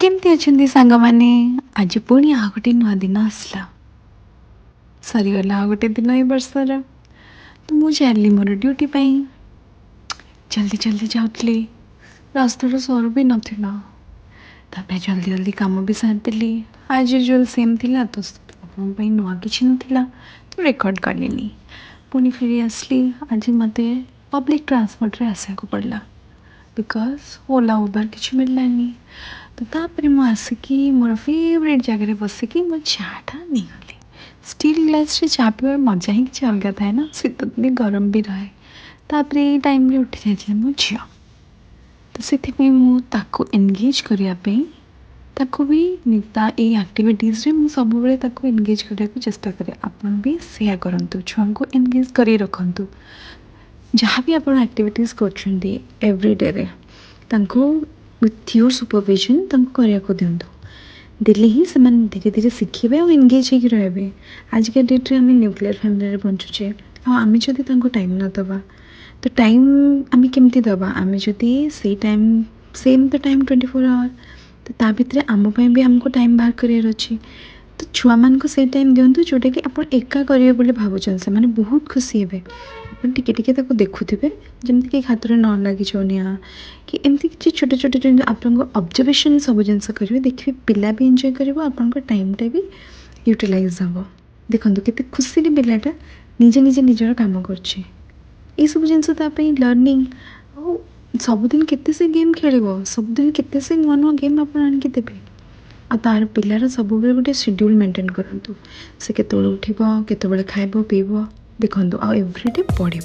केमती अछंती सांगमाने आज पुणी आ गोटे नुआ दिन आसला सरीगला आ गोटे दिन ए वर्षर तो मु चली मोर ड्यूटी पाई जल्दी जल्दी जाऊली रास्तार सर भी नाला तापर जल्दी जल्दी काम भी सारिदेली आज यूजुआल सेम थिला तो आप नुआ कि नाला तो रेकर्ड कलिनी पुणी फेरी आसली आज मत पब्लिक ट्रांसपोर्ट रे आसा को पड़ला बिकज ओला उबर किसी मिललानी तो तापर मु आसिकी मोर फेवरेट जगह बसिकी मो चाटा नहीं स्टील ग्लास रे चा पीवार मजा ही किसी अलग थाए ना शीत दिन गरम भी रहे तापर ये टाइम रे उठी जाए मो झी तो से एनगेज करने ताको भी एक्टिविटीज रे मु सब बेले ताको एनगेज करने को चेष्टा करे आपन भी सेया करंतु छुआ को एनगेज करी रखंतु जहाँ भी आप एक्टिविटीज कर एवरीडे रे तांको विथ योर सुपरविजन तांको करिया को दिंतु देले ही से धीरे धीरे शिखे और एनगेज होकर रहे आजिका डेट्रे आम न्यूक्लियर फैमिली बंचुचे आम जदि टाइम न दबा तो टाइम आम केमती दबा आम जदि से टाइम सेम तो टाइम 24 आवर तो ता भितर आम भी आमको टाइम बाहर करार अच्छी तो छुआ मान को से टाइम दिंतु जोटा कि आप एका करेंगे बोली भावुन से मैंने बहुत खुशी हे टिके टिके देखुवे जमती कि हाथ में न लगी निआ कि एमती कि छोट छोट जो आप ऑब्जर्वेशन सब जिनस करेंगे देखिए पिला भी एंजॉय कर आप टाइमटा भी यूटिलाइज हम देखो केते खुशी पिलाटा निजे निजे निजर काम कर सब जिन लर्निंग और सबुदिन केते से गेम खेल सबुदिन केते से नुआ नुआ गेम आप आणिकी देवे आ तार पिलार सब गोटे शेड्यूल मेंटेन करूँ से केत उठब केत खाइब पीब देखो आ एवरीडे पढ़